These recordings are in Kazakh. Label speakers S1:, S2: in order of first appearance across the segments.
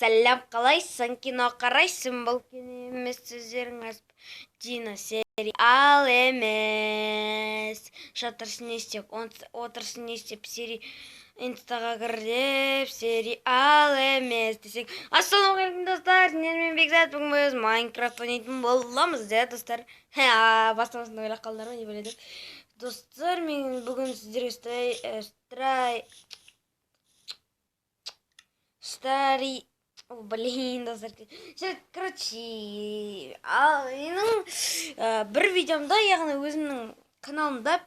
S1: сәлем, қалайсың? Кино қарайсың? Бұл кино емес, сөздерің аз. Дина сериал емес. Жатырсың не істеп, отырсың не істеп, инстаға кір деп, сериал емес десең. Ассалаумағалейкум достар, мен Бекзат, бүгін біз Майнкрафт ойнайтын боламыз, достар. Бастамасында ойлап қалдым, не біледі. Достар, мен бүгін сіздерге блин, достар. Короче, бір видеомда, яғни өзімнің каналымда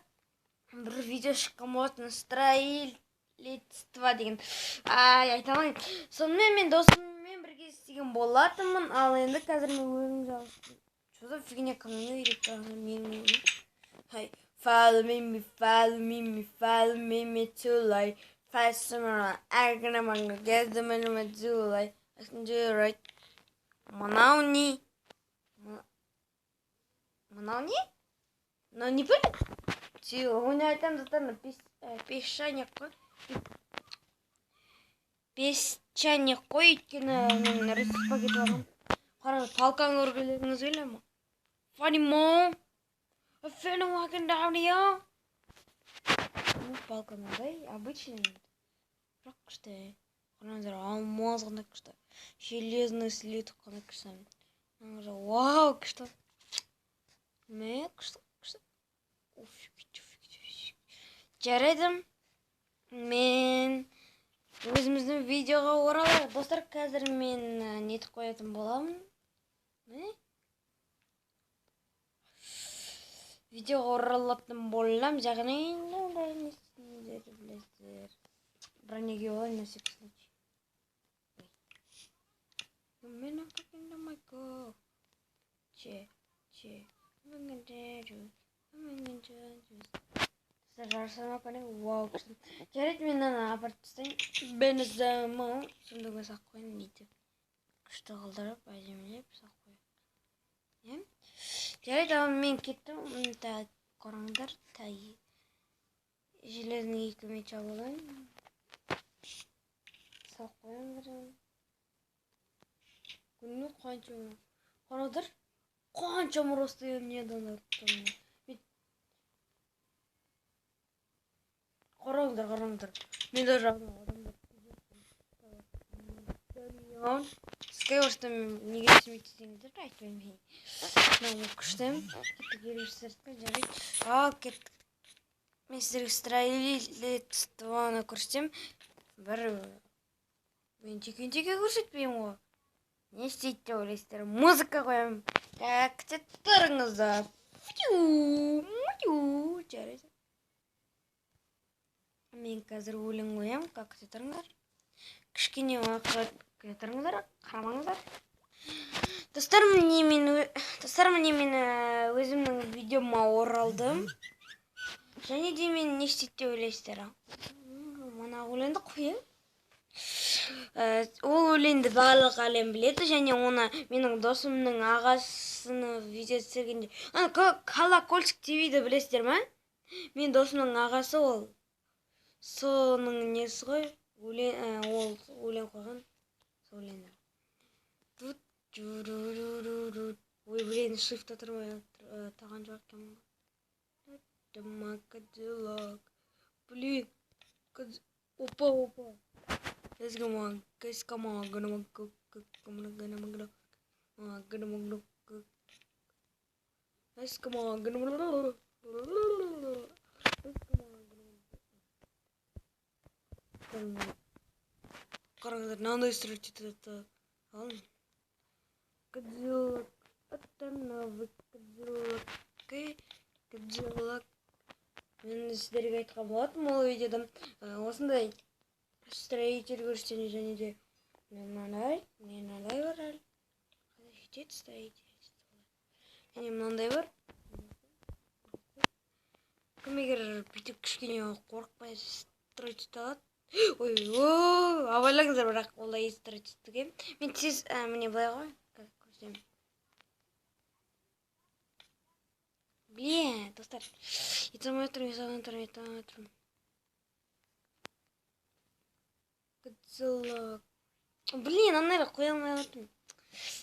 S1: бір видео шыққан болатын, строительство деген. Айта алмаймын. Сонымен мен досыммен бірге істеген болатынмын, ал енді қазір мен өзім жалғастым. Что за фигня ко мне идет? Follow me too late. Fast summer, I'm gonna get them in my July. I can do it right. Манауни? Но не были? Сегодня айтам достар, песчаник қой, өйткені мен рецепт пакет алғам. Қараңыз, палканы көргендеріңіз келе ме? Funny mom, I feel walking down here. Палка мындай, обычный. Бірақ күшті. Қараңыздар, алмаз қандай күшті. Железный слит қандай күшті. Вау, күшті. Ме, күшті. Жарайды, мен өзіміздің видеоға оралайық. Достар, қазір мен нетіп қоятын боламын. Видеоға оралатын болам, жағынан бронеге олай на всякий случай. Мен fucking oh my god. Жарсама көне, вау, күшті. Жарайды, мен апарып тастайын. Бензамау, сұмдығы сақ қойын дейтіп. Күшті қалдырып, әдемілеп сақ қойын. Жарайды, мен кеттім. Қараңдар, железный 2 меч алайын. Сақ қойын бірін. Күнні қараңдар, қанша мұросты еден ұрттым. Қараңдар. Мен даже адамдар. Скайорста неге түсімек десеңіздер, айтпаймын. Мынау күштім. Кетті келушілерді жарайды. Кеттік. Мен сіздерге строительствоны көрсетем. Мен текен-теке көрсетпеймін ғой. Не істейді деп ойлайсыздар? Музыка қоямын. Күтеттеріңізді. Жарайды. Мен қазір өлең қоям, күтеттеріңіздер. Кішкене күтеттеріңіздер, қарамаңыздар. Достар, міне мен өзімнің видеома оралдым. Және де мен не істейді деп ойлайсыздар? Мына өлеңді қоям. Ол өлеңді барлық әлем біледі, және оны менің досымның ағасыны видео түсіргенде. Колокольчик ТВ-ді білесіздер ма? Мен досымның ағасы ол. Соның несі ғой? Ол өлең қойған. Сол өлеңді. Ой, блин, шифт отырмай таған жоқ кем. Блин. Опа. Let's go on, guys, come on, gonna go. Let's come on, қараңыздар, мынандай строительство алын. Кадиллак, остановы, Кадиллак. Мен сіздерге айтқан болатынмын ол видеода осындай строитель көрсетеді, және де мынандай бар әлі. Жетеді строительство. Және мынандай бар. Кім егер бүйтіп кішкене қорықпай строительство алады. Ой, абайлаңыздар, бірақ олай строительствоге. Мен тез міне былай ғой. Көрсетемін. Блин, достар. Етамай тұрмын. Кадиллак. Блин, аны қоя алмай отырмын.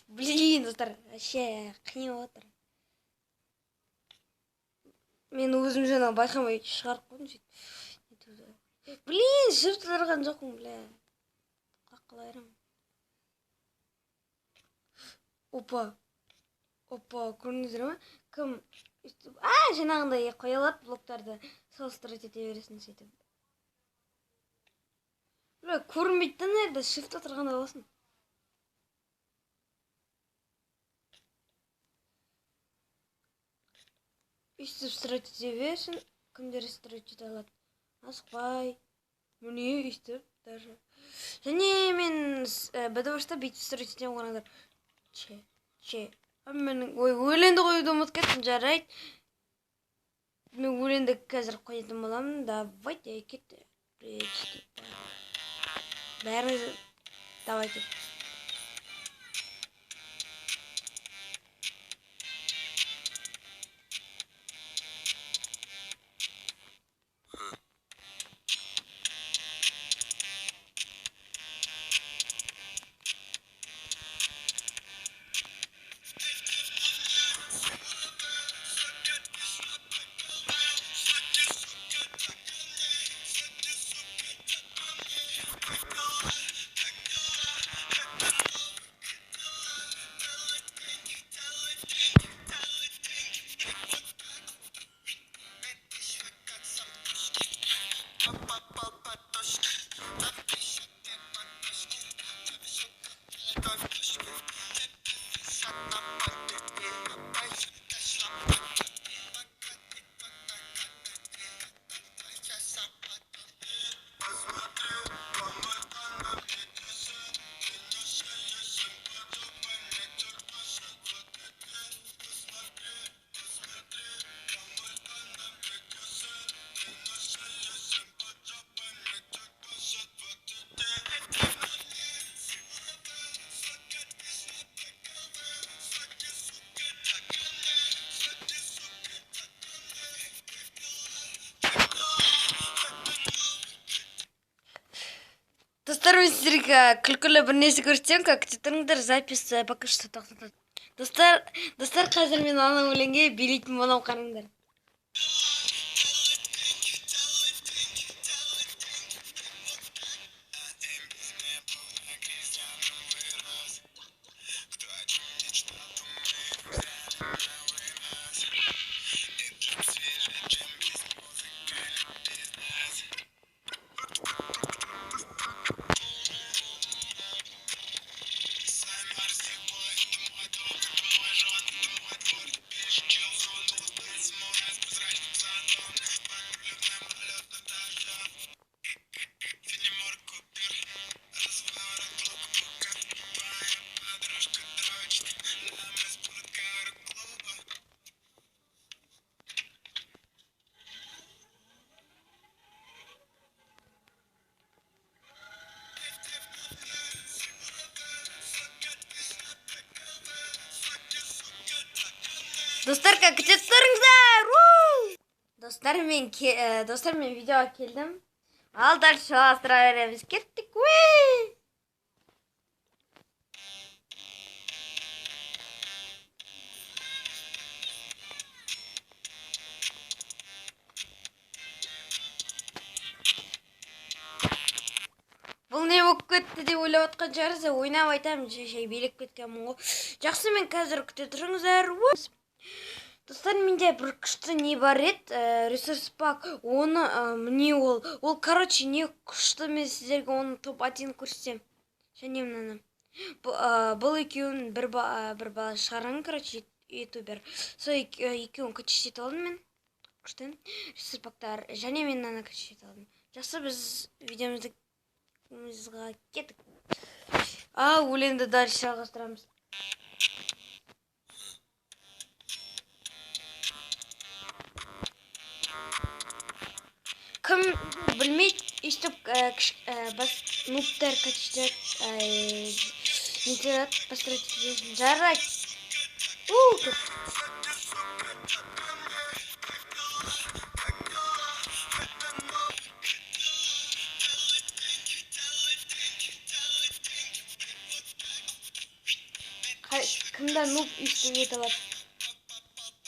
S1: Блин, достар, вообще қиын отыр. Мен өзім жаңа байқамай шығарып қойдым сөйтіп. Блин, shift ұрған жоқпын, бля. Қақылайрам. Опа. Опа, көрдіңіздер ма? Кім жаңағындай қоя алады блоктарды салыстырып ете бересің сөйтіп. Бля, көрінбейді нәрді, shift отырғанда болсын. Өйстіп сұрайт ете берсін, кімдер сұрайт ете алады. Асықпай. Міне өйстіп, даже. Және мен бәдібашта бүйтіп сұрайт етем қараңдар. Че. Менің өлеңді қоюды ұмытып кеттім, жарайды. Мен өлеңді қазір қоятын боламын. Давайте кетті. Бәріңіз давайте. Достар, мен сіздерге күлкілі бір нәрсе көрсетемін, как тұрыңдар, запись пока что тоқтатады. Достар, қазір мен ана өлеңге билейтін боламын, қараңдар. Достар, как тұрыңыздар? Достар, мен видеоға келдім. Ал дальше жалғастыра береміз. Кеттік. Бұл не болып кетті деп ойлап отқан шығарсыз, ойнап айтамын, шай билеп кеткенмін ғой. Жақсы, мен қазір күте тұрыңыздар. Достар, менде бір күшті не бар еді, ресурс пак. Оны міне ол короче не күшті, мен сіздерге оны топ-1 көрсетем. Және мынаны. Бұл екеуін бір бала шығарған, короче, ютубер. Сол екеуін качествет алдым мен. Күшті ресурс пактар. Және мен мынаны качествет алдым. Жақсы, біз видеомызды кеттік. Өлеңді дальше жалғастырамыз. Кім білмейді, өйстіп нубтар качествет нетеді, построить ететін. Жарайды. кімда нуб ешкімге табады.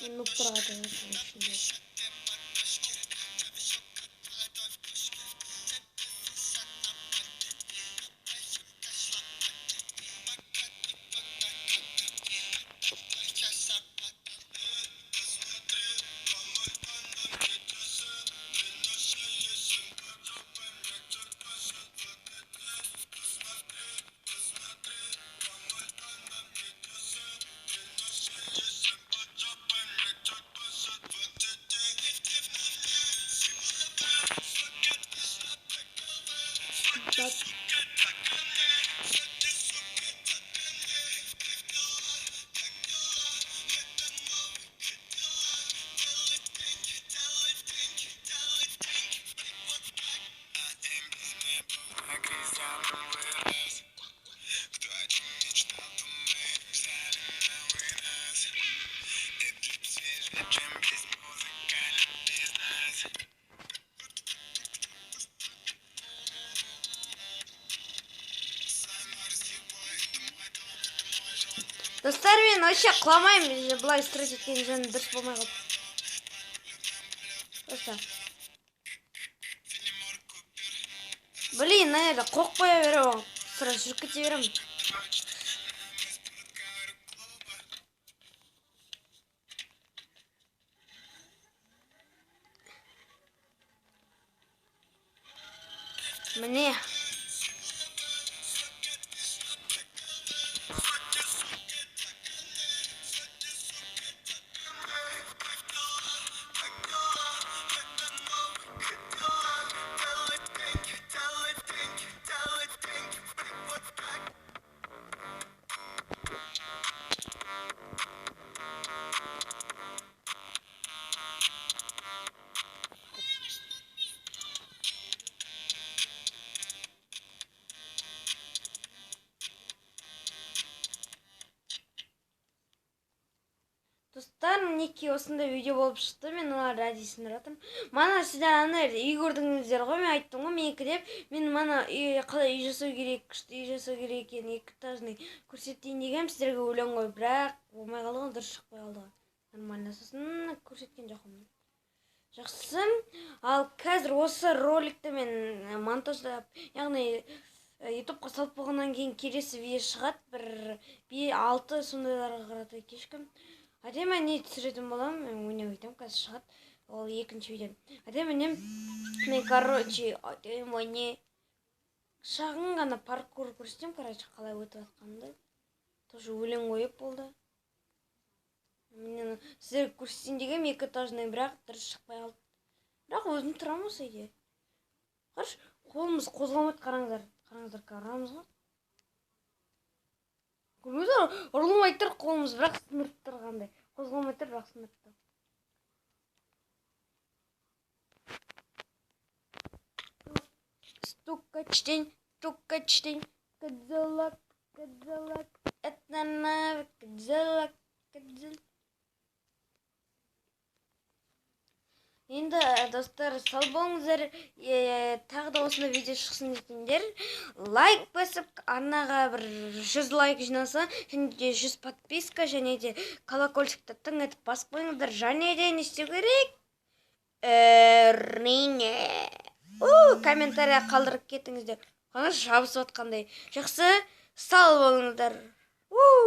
S1: Мен нубтарға табады. Достар, мен вообще құламаймын. Бұлай стресс еткен жөн дұрыс болмай қалды. Достар. Блин, наверное, қоқ қоя берем. Сразу жүріп кете берем. Міне. Достар, мінекей осындай видео болып шықты. Мен оларды әдейісін ұратым. Мана сіздер ана үй көрдіңіздер ғой, мен айттым ғой, менікі деп. Мен мана қалай үй жасау керек, күшті үй жасау керек екен, екі этажный көрсетейін дегенім сіздерге өлең ғой, бірақ болмай қалды ғой, дұрыс шықпай қалды ғой. Нормально, сосын көрсеткен жоқпын. Жақсы. Ал қазір осы роликті мен монтаждап, яғни ютубқа салып болғаннан кейін келесі видео шығады. Бір 6 сондайларға қарата кешкім. Әдемі не түсіретін болам, мен ойнап өйтем, қазір шығады. Ол екінші видео. Әдемі мен, короче, әдемі не шағын ғана паркур көрсетем, короче, қалай өтіп атқанды. Тоже өлең қойып болды. Мен сіздер көрсетейін деген екі этажный, бірақ дұрыс шықпай қалды. Бірақ өзім тұрам осы үйде. Қараш, қолымыз қозғалмайды, қараңыздар. Қараңыздар, қарамыз ғой. Көрмейді, ұрылмай тұр қолымыз, бірақ сынып тұрғандай. Қозғалмай тұр, бірақ сынып тұр. Стукачтень, стукачтень, кадзалак, кадзалак, этнанав, кадзалак, кадзалак. Енді, достар, сау болыңыздар. Тағы да осында видео шықсын дегендер. Лайк басып, арнаға бір 100 лайк жинаса, және де 100 подписка, және де колокольчикті тың етіп басып қойыңыздар. Және де не істеу керек? Әрине. Комментария қалдырып кетіңіздер. Қана жабысып атқандай. Жақсы, сау болыңыздар.